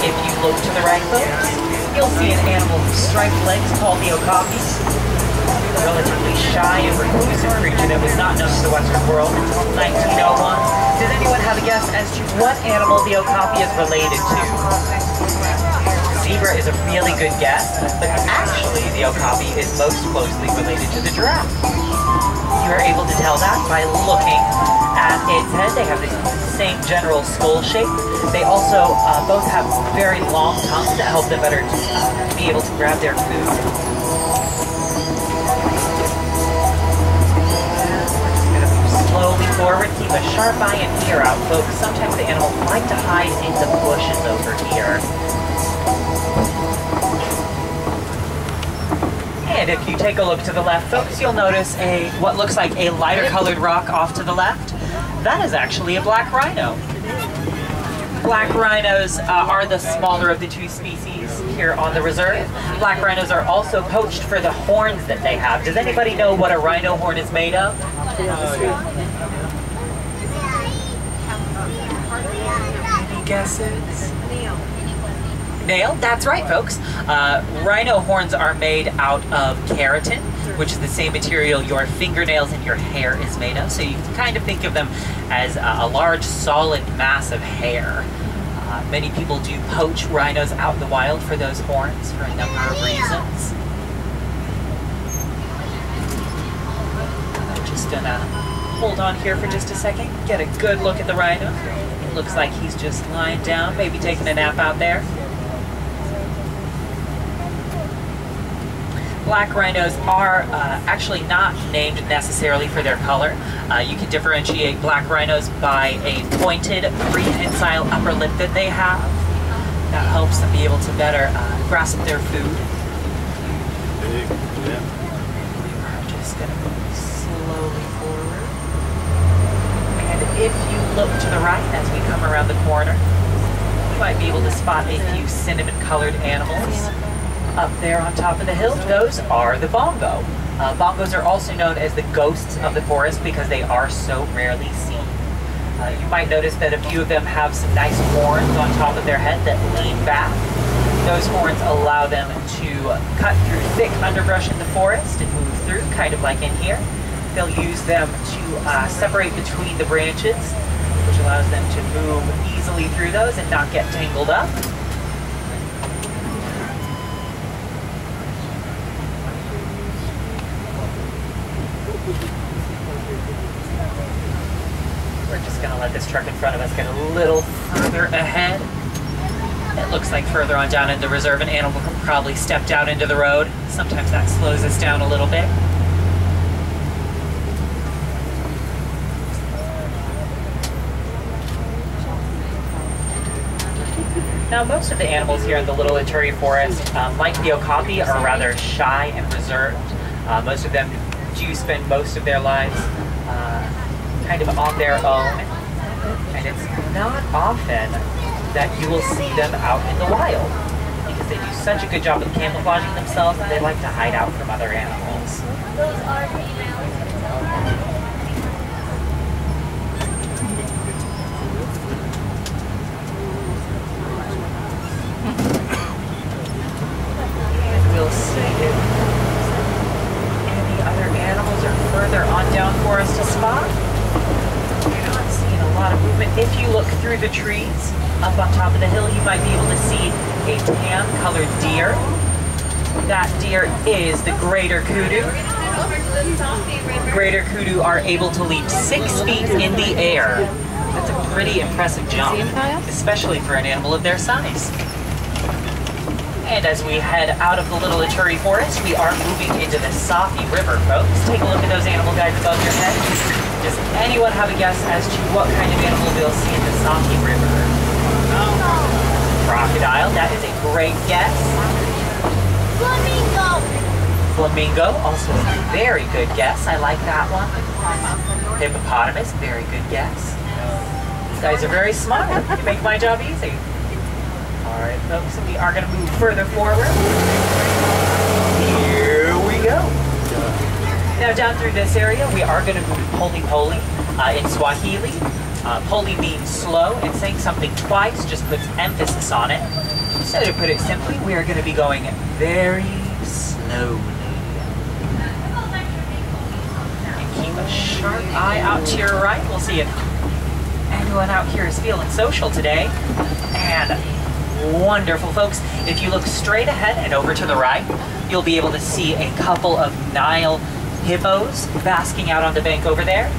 if you look to the right, folks, you'll see an animal with striped legs called the okapi. A relatively shy and reclusive creature that was not known to the Western world until 1901. Does anyone have a guess as to what animal the okapi is related to? Zebra is a really good guess, but actually the okapi is most closely related to the giraffe. You are able to tell that by looking at its head. They have the same general skull shape. They also both have very long tongues that help them better be able to grab their food. Slowly forward, keep a sharp eye and ear out, folks. Sometimes the animals like to hide in the bushes over here. And if you take a look to the left, folks, you'll notice what looks like a lighter colored rock off to the left. That is actually a black rhino. Black rhinos are the smaller of the two species here on the reserve. Black rhinos are also poached for the horns that they have. Does anybody know what a rhino horn is made of? Any guesses? Nail? That's right, folks. Rhino horns are made out of keratin, which is the same material your fingernails and your hair is made of. So you can kind of think of them as a large, solid mass of hair. Many people do poach rhinos out in the wild for those horns for a number of reasons. I'm just gonna hold on here for just a second, get a good look at the rhino. It looks like he's just lying down, maybe taking a nap out there. Black rhinos are actually not named necessarily for their color. You can differentiate black rhinos by a pointed, prehensile upper lip that they have. That helps them be able to better grasp their food. We're just going to move slowly forward. And if you look to the right as we come around the corner, you might be able to spot a few cinnamon-colored animals. Up there on top of the hill, those are the bongo. Bongos are also known as the ghosts of the forest because they are so rarely seen. You might notice that a few of them have some nice horns on top of their head that lean back. Those horns allow them to cut through thick underbrush in the forest and move through, kind of like in here. They'll use them to separate between the branches, which allows them to move easily through those and not get tangled up. We're just going to let this truck in front of us get a little further ahead. It looks like further on down in the reserve, an animal could probably stepped out into the road. Sometimes that slows us down a little bit. Now, most of the animals here in the Little Ituri Forest, like the okapi, are rather shy and reserved. Most of them do spend most of their lives kind of on their own, and it's not often that you will see them out in the wild because they do such a good job of camouflaging themselves and they like to hide out from other animals. Those are females. We'll see if any other animals are further on down for us to spot. We're not seeing a lot of movement. If you look through the trees up on top of the hill, you might be able to see a tan-colored deer. That deer is the greater kudu. Greater kudu are able to leap 6 feet in the air. That's a pretty impressive jump, especially for an animal of their size. And as we head out of the Little Ituri Forest, we are moving into the Safi River, folks. Take a look at those animal guides above your head. Does anyone have a guess as to what kind of animal we'll see in the Safi River? Crocodile, that is a great guess. Flamingo. Flamingo, also a very good guess. I like that one. Hippopotamus, very good guess. You guys are very smart. You make my job easy. All right, folks, we are going to move further forward. Here we go. Now, down through this area, we are going to move poli-poli in Swahili. Pulley means slow, and saying something twice just puts emphasis on it. So to put it simply, we are going to be going very slowly. And keep a sharp eye out to your right. We'll see if anyone out here is feeling social today. And wonderful, folks. If you look straight ahead and over to the right, you'll be able to see a couple of Nile hippos basking out on the bank over there.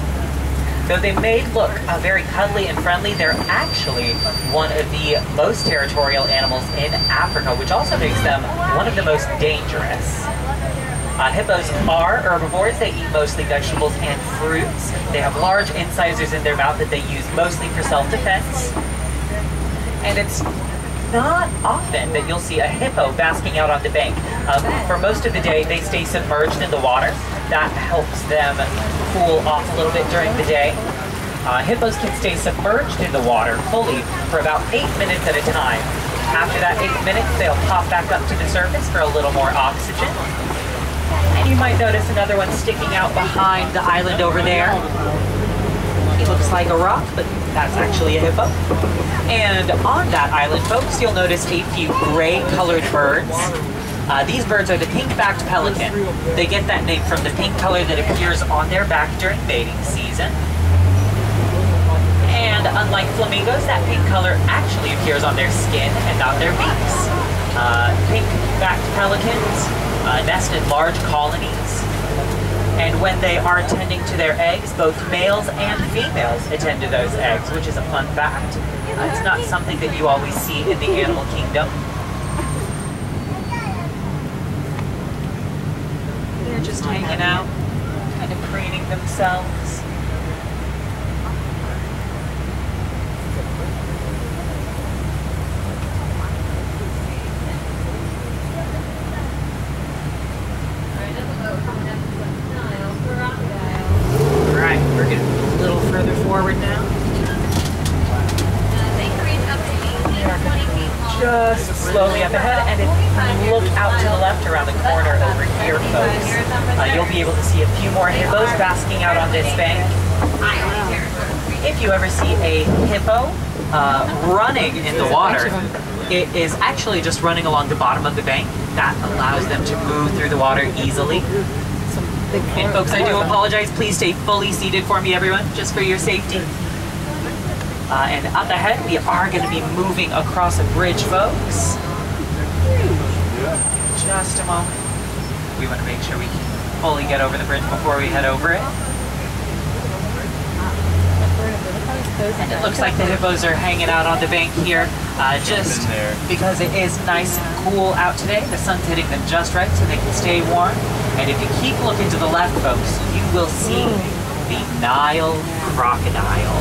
Though they may look very cuddly and friendly, they're actually one of the most territorial animals in Africa, which also makes them one of the most dangerous. Hippos are herbivores. They eat mostly vegetables and fruits. They have large incisors in their mouth that they use mostly for self-defense. And it's not often that you'll see a hippo basking out on the bank. For most of the day, they stay submerged in the water. That helps them cool off a little bit during the day. Hippos can stay submerged in the water fully for about 8 minutes at a time. After that 8 minutes, they'll pop back up to the surface for a little more oxygen. And you might notice another one sticking out behind the island over there. He looks like a rock, but that's actually a hippo. And on that island, folks, you'll notice a few gray-colored birds. These birds are the pink-backed pelican. They get that name from the pink color that appears on their back during mating season. And unlike flamingos, that pink color actually appears on their skin and not their beaks. Pink-backed pelicans nest in large colonies. And when they are tending to their eggs, both males and females attend to those eggs, which is a fun fact. It's not something that you always see in the animal kingdom. They're just hanging out, kind of preening themselves. Alright, we're getting a little further forward now. Just slowly up ahead, and if you look out to the left around the corner over here, folks, you'll be able to see a few more hippos basking out on this bank. If you ever see a hippo running in the water, it is actually just running along the bottom of the bank. That allows them to move through the water easily. And folks, I do apologize. Please stay fully seated for me, everyone, just for your safety. And up ahead, we are going to be moving across a bridge, folks. Just a moment. We want to make sure we can fully get over the bridge before we head over it. And it looks like the hippos are hanging out on the bank here, just because it is nice and cool out today. The sun's hitting them just right so they can stay warm. And if you keep looking to the left, folks, you will see the Nile crocodile.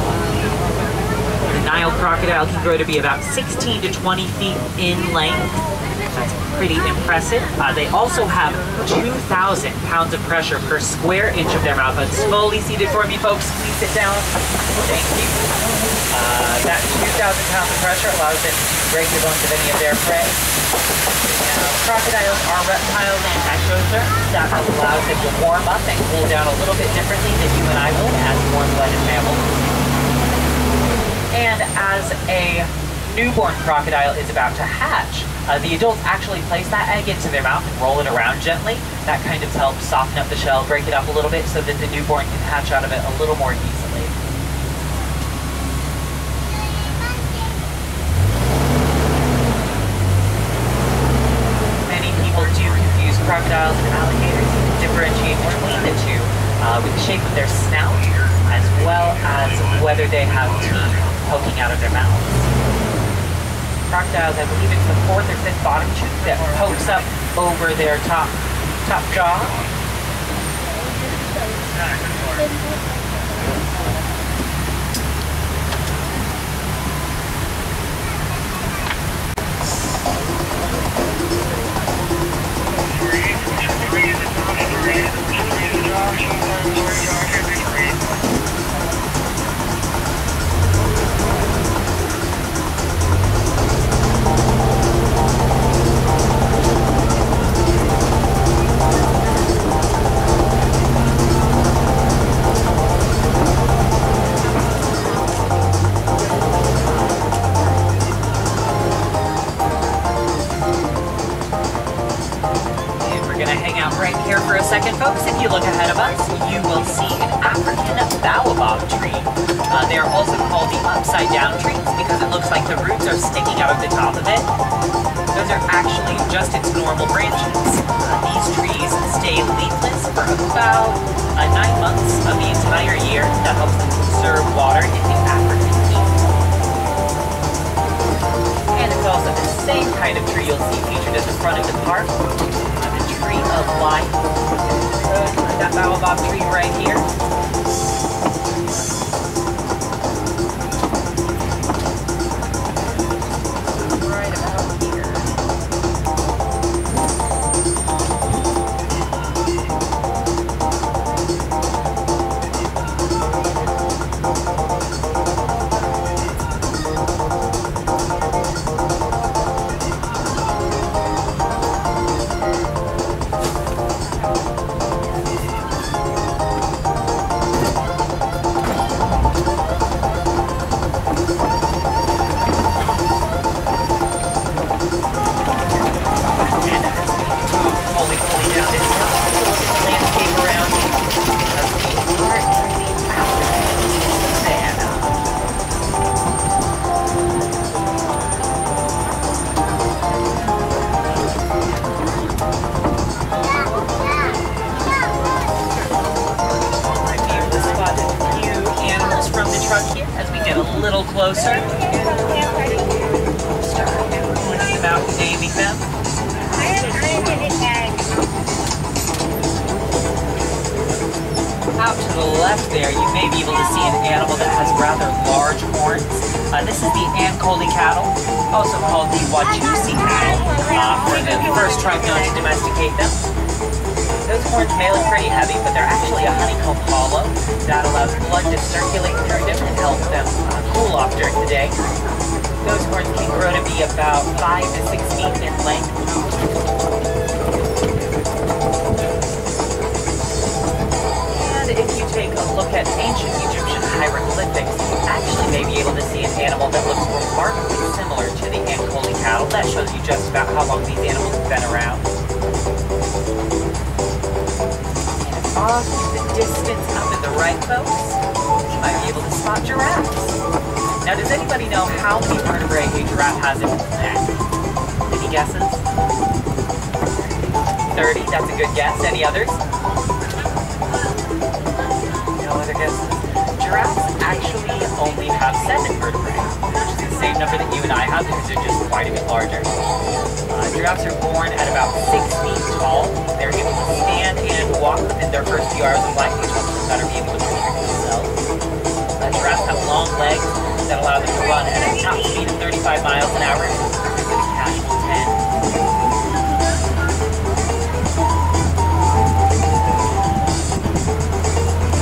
The Nile crocodile can grow to be about 16 to 20 feet in length. That's pretty impressive. They also have 2,000 pounds of pressure per square inch of their mouth. It's fully seated for me, folks. Please sit down. Thank you. That 2,000 pounds of pressure allows them to break the bones of any of their prey. Crocodiles are reptiles and ectotherms. That allows them to warm up and cool down a little bit differently than you and I would as warm-blooded mammals. And as a newborn crocodile is about to hatch, the adults actually place that egg into their mouth and roll it around gently. That kind of helps soften up the shell, break it up a little bit so that the newborn can hatch out of it a little more easily. Many people do confuse crocodiles and alligators and differentiate between the two with the shape of their snout, as well as whether they have teeth poking out of their mouths. Crocodiles, I believe it's the 4th or 5th bottom tooth that pokes up over their top jaw. here for a second, folks. If you look ahead of us, you will see an African baobab tree. They are also called the upside-down trees because it looks like the roots are sticking out of the top of it. Those are actually just its normal branches. These trees stay leafless for about 9 months of the entire year. That helps them conserve water in the African heat. And it's also the same kind of tree you'll see featured at the front of the park. The tree of life. That baobab tree right here. Right about here. Closer. Start pointing them out and naming them. Out to the left there, you may be able to see an animal that has rather large horns. This is the Ankole cattle, also called the Wachusi cattle, for the first tribe known to domesticate them. Those horns may look pretty heavy, but they're actually a honeycomb hollow that allows blood to circulate through them and help them cool off during the day. Those horns can grow to be about 5 to 6 feet in length. And if you take a look at ancient Egyptian hieroglyphics, you actually may be able to see an animal that looks remarkably similar to the Ankole cattle. That shows you just about how long these animals have been around. Off in the distance, up in the right, folks, you might be able to spot giraffes. Now, does anybody know how many vertebrae a giraffe has in its neck? Any guesses? 30, that's a good guess. Any others? No other guesses? Giraffes actually only have 7 vertebrae, which is the same number that you and I have because they're just quite a bit larger. Giraffes are born at about 6 feet tall. They're able to stand and walk within their first few hours of life, which helps them better be able to protect themselves. Giraffes have long legs that allow them to run at a top speed of 35 miles an hour with a casual 10.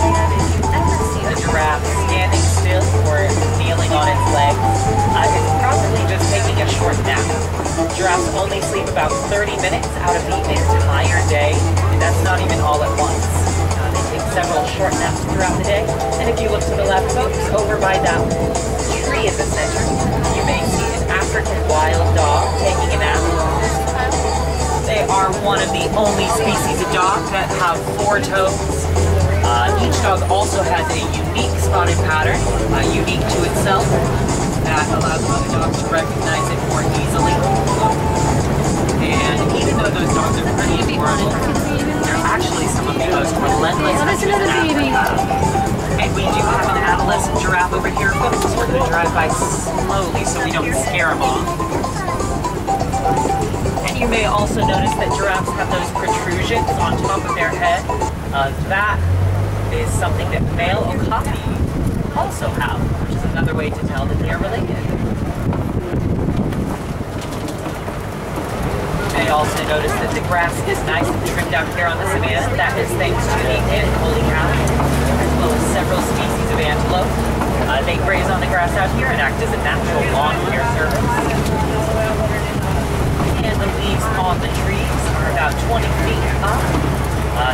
And if you've ever seen a giraffe standing still or kneeling on its legs, it's probably just taking a short nap. Giraffes only sleep about 30 minutes out of the entire day, and that's not even all at once. They take several short naps throughout the day, and if you look to the left, folks, over by that tree in the center, you may see an African wild dog taking a nap. They are one of the only species of dogs that have 4 toes. Each dog also has a unique spotted pattern, unique to itself, that allows other dogs to recognize it more easily. And even though those dogs are pretty adorable, they're actually some of the most relentless hunters in Africa. And we do have an adolescent giraffe over here, folks. We're going to drive by slowly so we don't scare them off. And you may also notice that giraffes have those protrusions on top of their head. That is something that male okapi also have, which is another way to tell that they are related. You may also notice that the grass is nice and trimmed out here on the savanna. That is thanks to the Ankole cattle, as well as several species of antelope. They graze on the grass out here and act as a natural lawn care service. And the leaves on the trees are about 20 feet up.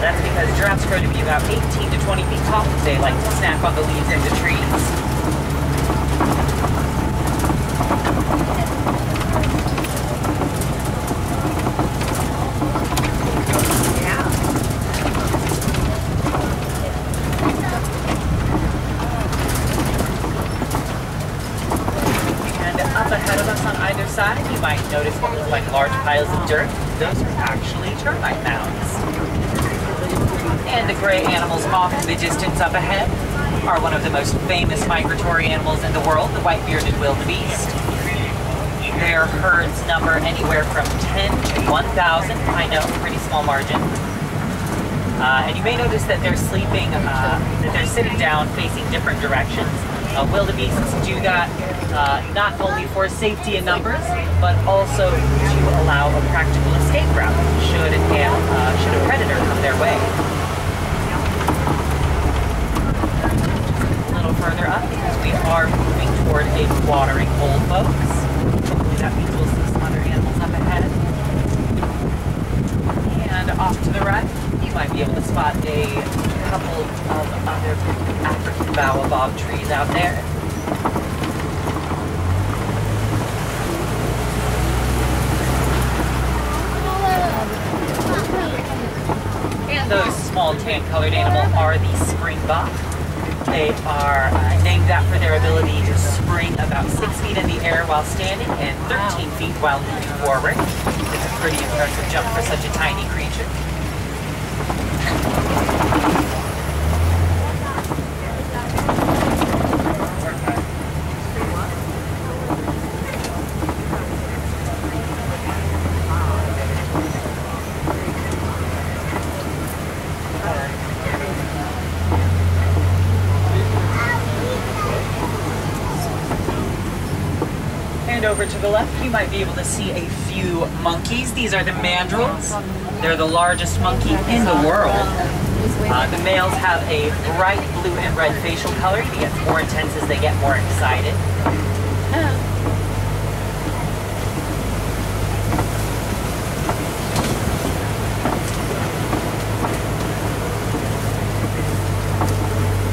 That's because giraffes grow to be about 18 to 20 feet tall. They like to snack on the leaves in the trees. Yeah. ahead of us on either side, you might notice what look like large piles of dirt. Those are actually termite mounds. And the gray animals off in the distance up ahead are one of the most famous migratory animals in the world, the white-bearded wildebeest. Their herds number anywhere from 10 to 1,000. I know, pretty small margin. And you may notice that they're sleeping, that they're sitting down facing different directions. Wildebeests do that not only for safety in numbers, but also to allow a practical escape route should a predator come their way. A little further up, because we are moving toward a watering hole, folks. Hopefully that means we'll see some other animals up ahead. And off to the right, you might be able to spot a couple of other African baobab trees out there. And those small tan-colored animals are the springbok. They are named after their ability to spring about 6 feet in the air while standing and 13 feet while moving forward. It's a pretty impressive jump for such a tiny creature. And over to the left, you might be able to see a few monkeys. These are the mandrills. They're the largest monkey in the world. The males have a bright blue and red facial color. It gets more intense as they get more excited.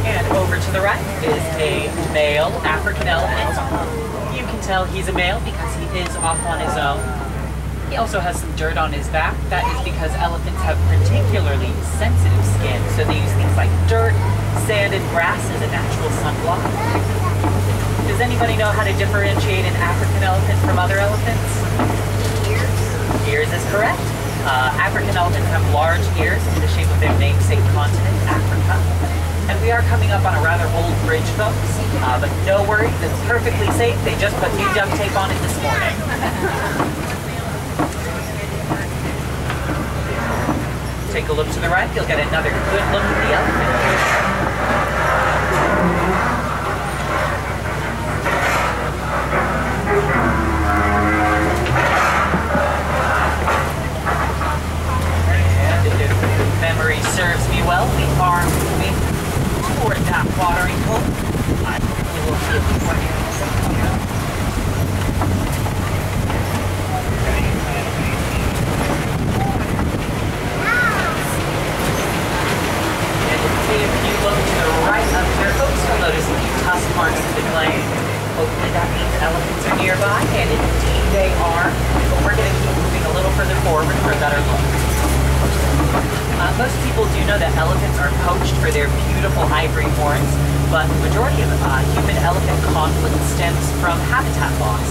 And over to the right is a male African elephant. You can tell he's a male because he is off on his own. He also has some dirt on his back. That is because elephants have particularly sensitive skin, so they use things like dirt, sand, and grass as a natural sunblock. Does anybody know how to differentiate an African elephant from other elephants? Ears. Ears is correct. African elephants have large ears in the shape of their namesake continent, Africa. And we are coming up on a rather old bridge, folks. But no worries, it's perfectly safe. They just put new duct tape on it this morning. Take a look to the right, you'll get another good look at the elephant. And if memory serves me well, we are moving toward that watering hole. We will see a few more animals. If you look to the right up here, folks, you'll notice a few tusk marks in the clay. Hopefully that means elephants are nearby, and indeed they are. But we're going to keep moving a little further forward for a better look. Most people do know that elephants are poached for their beautiful ivory horns, but the majority of human-elephant conflict stems from habitat loss.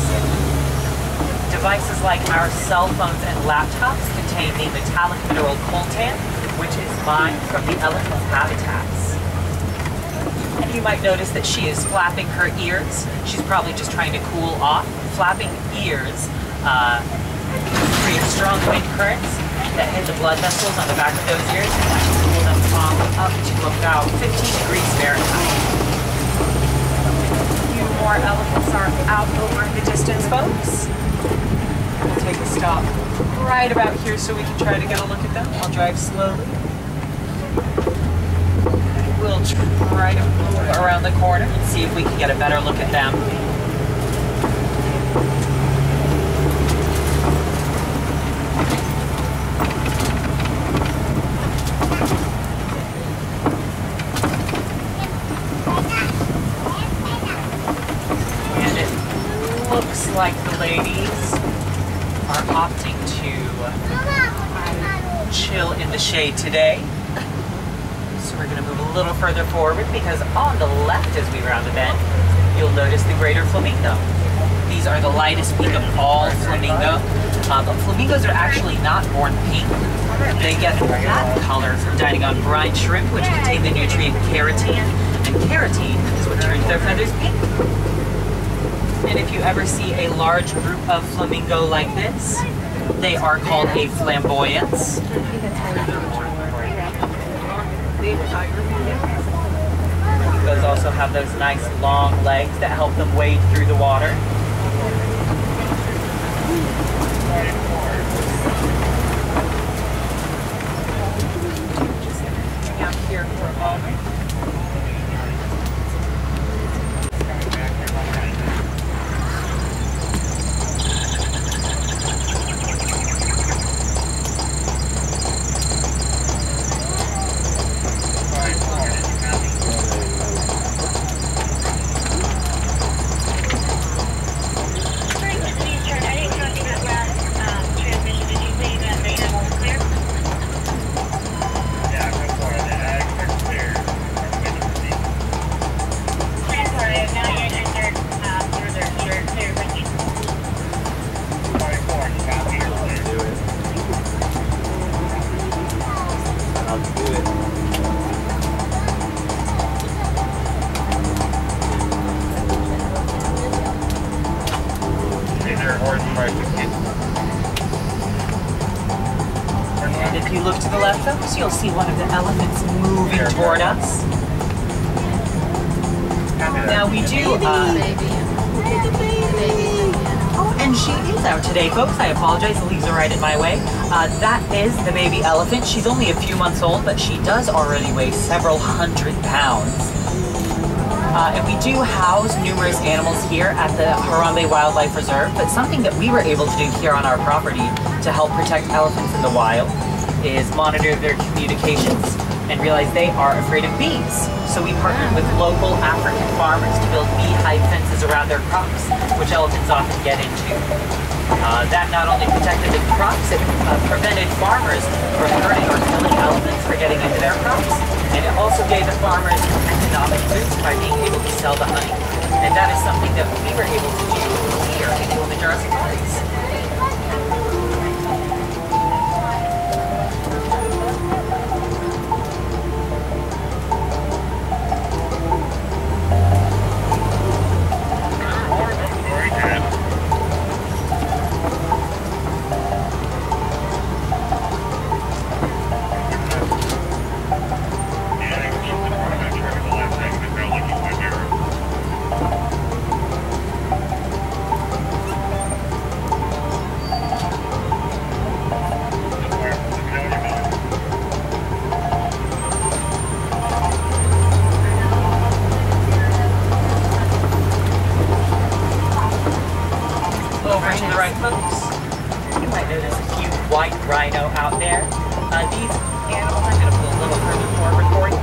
Devices like our cell phones and laptops contain the metallic mineral coltan, which is mined from the elephant's habitats. And you might notice that she is flapping her ears. She's probably just trying to cool off. Flapping ears create strong wind currents that hit the blood vessels on the back of those ears and that can cool them up to about 15 degrees Fahrenheit. A few more elephants are out over in the distance, folks. We'll take a stop right about here so we can try to get a look at them. I'll drive slowly. We'll try to move around the corner and see if we can get a better look at them. And it looks like the ladies are opting to chill in the shade today. So we're going to move a little further forward because on the left as we round the bend, you'll notice the greater flamingo. These are the lightest pink of all flamingo. But flamingos are actually not born pink. They get that color from dining on brine shrimp, which contain the nutrient carotene. And carotene is what turns their feathers pink. And if you ever see a large group of flamingo like this, they are called a flamboyance. Flamingos also have those nice long legs that help them wade through the water. Just hang out here for a moment. And if you look to the left, folks, you'll see one of the elephants moving toward us. Now we do, oh, and she is out today, folks. I apologize, the leaves are right in my way. That is the baby elephant. She's only a few months old, but she does already weigh several hundred pounds. And we do house numerous animals here at the Harambe Wildlife Reserve, but something that we were able to do here on our property to help protect elephants in the wild is monitor their communications and realize they are afraid of bees. So we partnered with local African farmers to build bee-hive fences around their crops, which elephants often get into. That not only protected the crops, it prevented farmers from hurting or killing elephants for getting into their crops. And it also gave the farmers economic boost by being able to sell the honey. And that is something that we were able to do here in Kilimanjaro Safaris. Over to the right, folks, you might notice a cute white rhino out there. These animals, I'm going to pull a little further forward for you.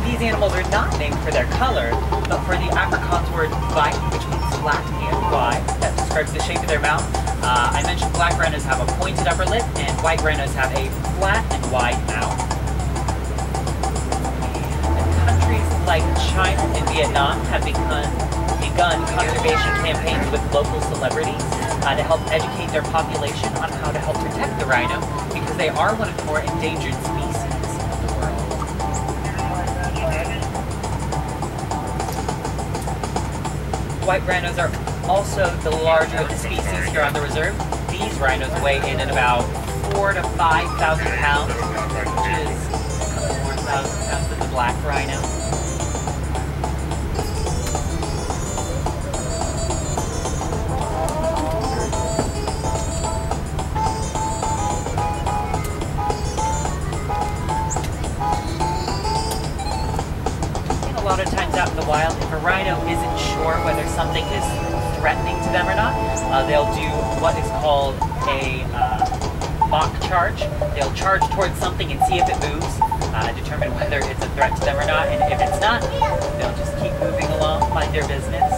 These animals are not named for their color, but for the Afrikaans word white, which means flat and wide. That describes the shape of their mouth. I mentioned black rhinos have a pointed upper lip, and white rhinos have a flat and wide mouth. And countries like China and Vietnam have begun conservation campaigns with local celebrities to help educate their population on how to help protect the rhino, because they are one of the more endangered species in the world. White rhinos are also the larger of the species here on the reserve. These rhinos weigh in at about 4,000 to 5,000 pounds, which is more pounds than the black rhino. A lot of times out in the wild, if a rhino isn't sure whether something is threatening to them or not, they'll do what is called a mock charge. They'll charge towards something and see if it moves, determine whether it's a threat to them or not, and if it's not, they'll just keep moving along, mind their business.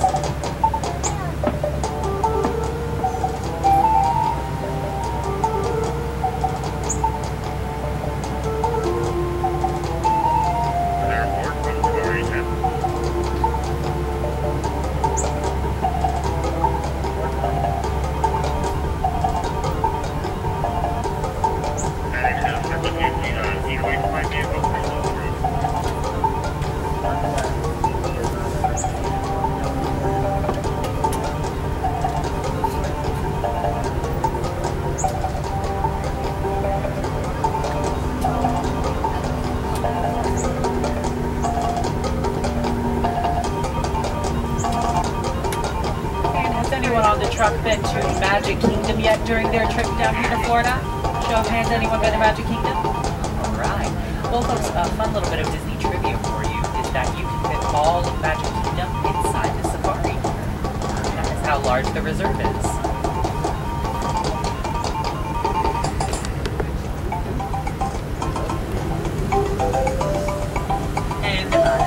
Magic Kingdom yet during their trip down here to Florida? Show of hands, anyone been to Magic Kingdom? All right. Well, folks, a fun little bit of Disney trivia for you is that you can fit all of Magic Kingdom inside the safari. That is how large the reserve is.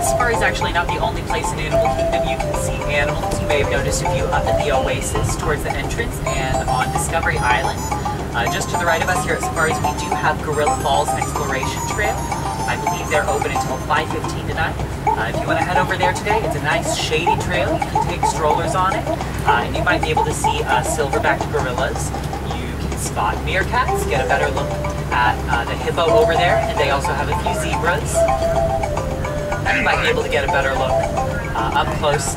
Safari is actually not the only place in Animal Kingdom you can see animals. You may have noticed a few up at the Oasis towards the entrance and on Discovery Island. Just to the right of us here at Safaris, we do have Gorilla Falls Exploration Trail. I believe they're open until 5:15 tonight. If you want to head over there today, it's a nice shady trail. You can take strollers on it, and you might be able to see silverback gorillas. You can spot meerkats, get a better look at the hippo over there, and they also have a few zebras. You might be able to get a better look up close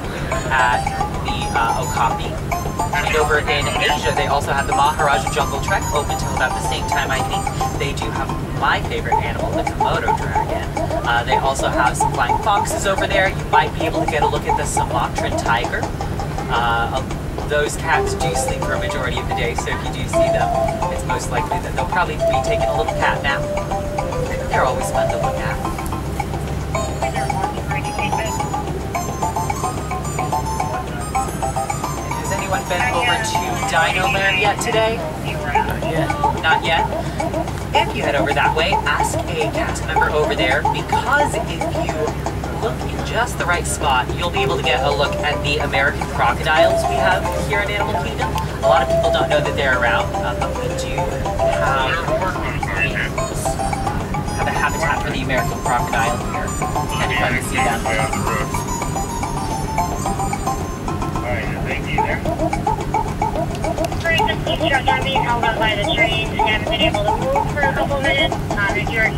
at the Okapi. And over in Asia, they also have the Maharaja Jungle Trek, open till about the same time, I think. They do have my favorite animal, the Komodo dragon. They also have some flying foxes over there. You might be able to get a look at the Sumatran tiger. Those cats do sleep for a majority of the day, so if you do see them, it's most likely that they'll probably be taking a little cat nap. They're always fun to look at. Has anyone been over to Dino Land yet today? Not yet. Not yet? If you head over that way, ask a cast member over there, because if you look in just the right spot, you'll be able to get a look at the American crocodiles we have here in Animal Kingdom. A lot of people don't know that they're around, but we do have a habitat for the American crocodile here. It's kind of fun to see them. Sorry, just keep truck on being held up by the trains and haven't been able to move for a couple minutes. If you're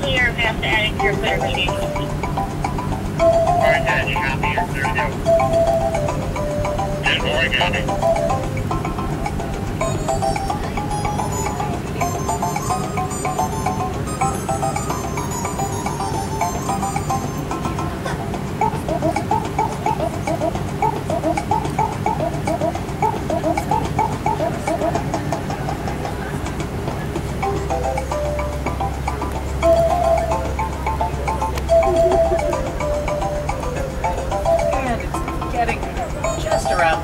here, we have to add it to your clear meeting. Alright, then, you got me, you're clear to go. Good boy, got it.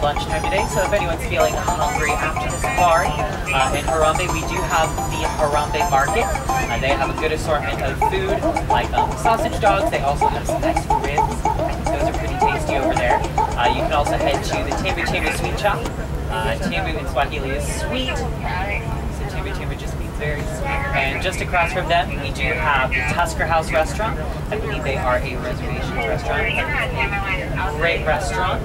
Lunchtime today, so if anyone's feeling hungry after the safari, in Harambe we do have the Harambe Market. They have a good assortment of food, like sausage dogs. They also have some nice ribs. I think those are pretty tasty over there. You can also head to the Tambu Tambu Sweet Shop. Tambu in Swahili is sweet, so Tambu Tambu just means very sweet. And just across from them, we do have the Tusker House Restaurant. I believe they are a reservation restaurant. It's a great restaurant.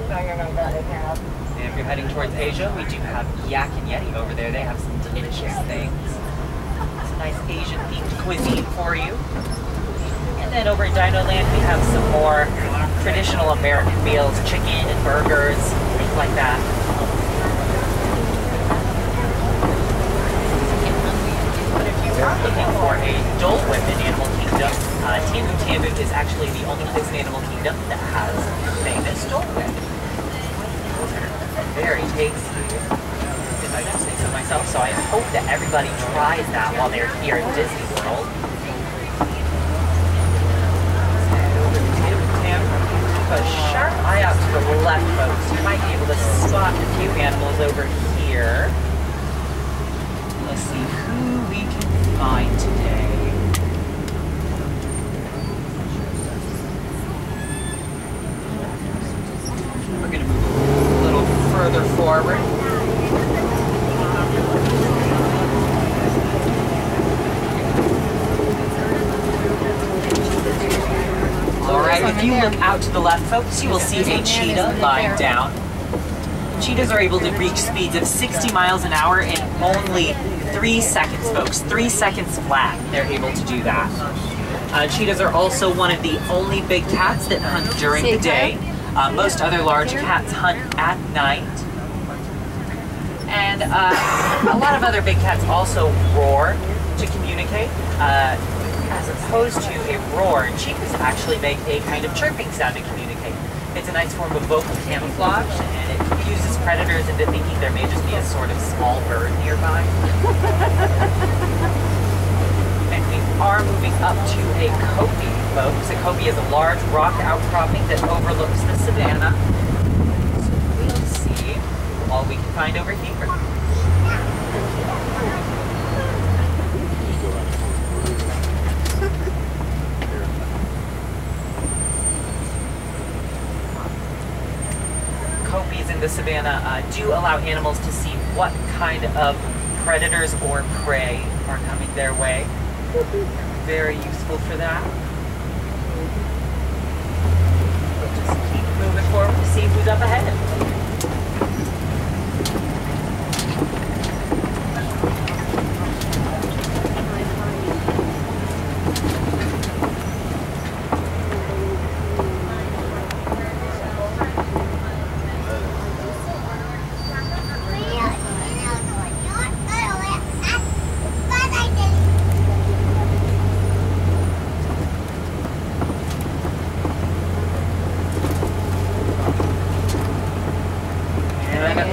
And if you're heading towards Asia, we do have Yak and Yeti over there. They have some delicious things. It's a nice Asian-themed cuisine for you. And then over in Dino Land, we have some more traditional American meals, chicken and burgers, things like that. But if you are looking for a Dole Whip in Animal Kingdom, Tambu Tambu is actually the only place in Animal Kingdom that has famous Dole Whip. Very tasty, if I do say so myself, so I hope that everybody tries that while they're here at Disney World. Keep a sharp eye out to the left, folks. You might be able to spot a few animals over here. Let's see who we can find today. We're going to move a little further forward. Alright, if you look out to the left, folks, you will see a cheetah lying down. Cheetahs are able to reach speeds of 60 miles an hour in only 3 seconds, folks. 3 seconds flat, they're able to do that. Cheetahs are also one of the only big cats that hunt during the day. Most other large cats hunt at night. And a lot of other big cats also roar to communicate. As opposed to a roar, cheetahs actually make a kind of chirping sound to communicate. It's a nice form of vocal camouflage, and it confuses predators into thinking there may just be a sort of small bird nearby. And we are moving up to a kopje, folks. A kopje is a large rock outcropping that overlooks the savanna. So we'll see all we can find over here. Kopjes in the savanna do allow animals to see what kind of predators or prey are coming their way. Very useful for that. We'll just keep moving forward to see who's up ahead.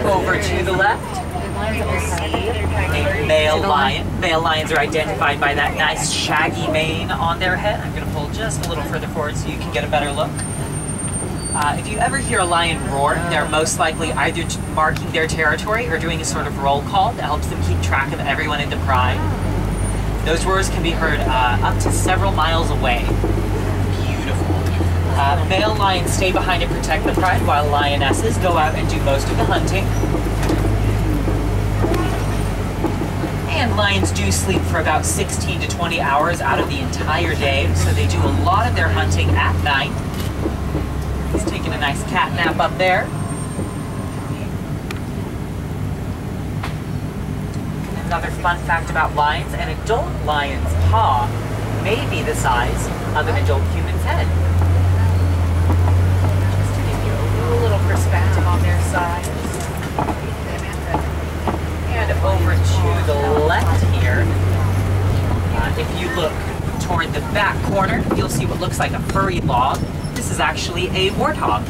Over to the left, we'll see a male lion. Male lions are identified by that nice shaggy mane on their head. I'm going to pull just a little further forward so you can get a better look. If you ever hear a lion roar, they're most likely either marking their territory or doing a sort of roll call that helps them keep track of everyone in the pride. Those roars can be heard up to several miles away. Male lions stay behind and protect the pride, while lionesses go out and do most of the hunting. And lions do sleep for about 16 to 20 hours out of the entire day, so they do a lot of their hunting at night. He's taking a nice cat nap up there. Another fun fact about lions, an adult lion's paw may be the size of an adult human's head. A little perspective on their size. And over to the left here, if you look toward the back corner, you'll see what looks like a furry log. This is actually a warthog.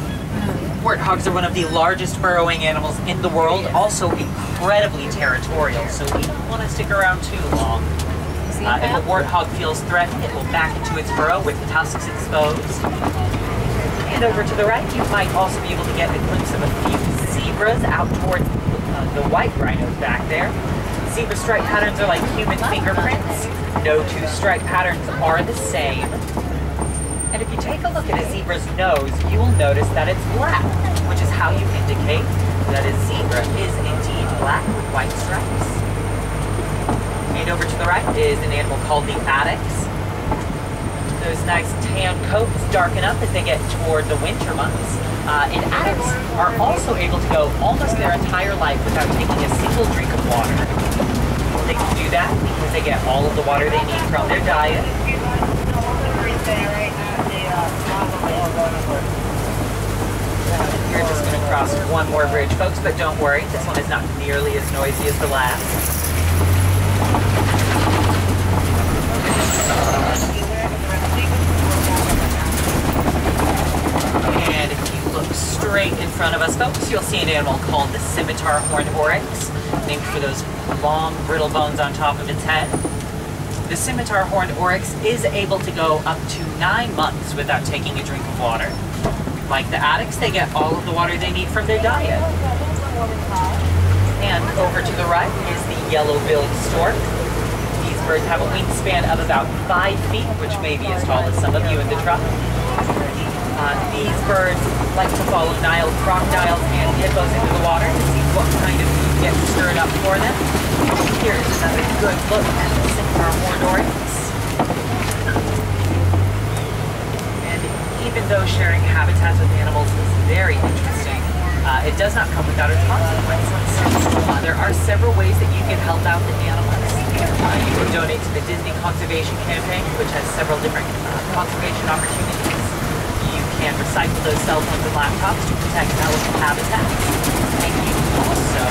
Warthogs are one of the largest burrowing animals in the world, also incredibly territorial, so we don't want to stick around too long. If a warthog feels threatened, it will back into its burrow with tusks exposed. And over to the right, you might also be able to get a glimpse of a few zebras out towards the white rhinos back there. Zebra stripe patterns are like human fingerprints. No two stripe patterns are the same. And if you take a look at a zebra's nose, you will notice that it's black, which is how you indicate that a zebra is indeed black with white stripes. And over to the right is an animal called the addax. Those nice tan coats darken up as they get toward the winter months. And addax are also able to go almost their entire life without taking a single drink of water. They can do that because they get all of the water they need from their diet. You're just going to cross one more bridge, folks, but don't worry, this one is not nearly as noisy as the last. And if you look straight in front of us, folks, you'll see an animal called the scimitar horned oryx, named for those long, brittle bones on top of its head. The scimitar horned oryx is able to go up to 9 months without taking a drink of water. Like the addax, they get all of the water they need from their diet. And over to the right is the yellow-billed stork. These birds have a wingspan of about 5 feet, which may be as tall as some of you in the truck. These birds like to follow Nile crocodiles and hippos into the water to see what kind of food gets stirred up for them. Here's another good look at the scimitar horned oryx. And even though sharing habitats with animals is very interesting, it does not come without its consequences. There are several ways that you can help out the animals. You can donate to the Disney Conservation Campaign, which has several different conservation opportunities. You can recycle those cell phones and laptops to protect elephant habitats. And you also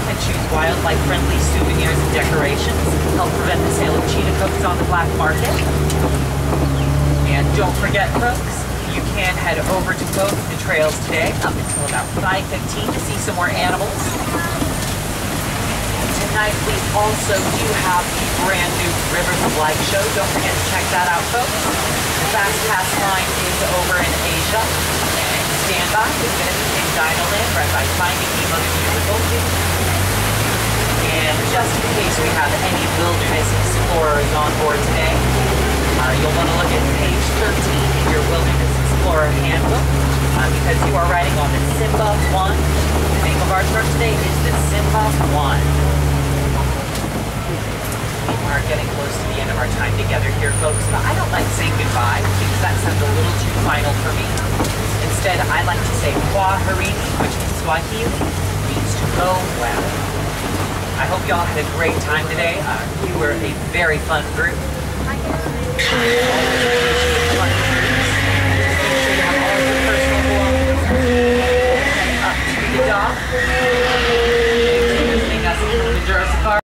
can choose wildlife-friendly souvenirs and decorations to help prevent the sale of cheetah coats on the black market. And don't forget, folks, you can head over to both of the trails today up until about 5:15 to see some more animals. Tonight we also do have the brand new Rivers of Light show. Don't forget to check that out, folks. The Fast Pass line is over in Asia. And standby is going to be in Dinoland, right by Finding Nemo the Musical. And just in case we have any wilderness explorers on board today, you'll want to look at page 13 in your Wilderness Explorer handbook because you are riding on the Simba 1. The name of our trip today is the Simba 1. We are getting close to the end of our time together here, folks, but I don't like saying goodbye because that sounds a little too final for me. Instead, I like to say Kwaherini, which in Swahili means to go well. I hope y'all had a great time today. You were a very fun group. Make sure you have all your personal belongings up to the dock.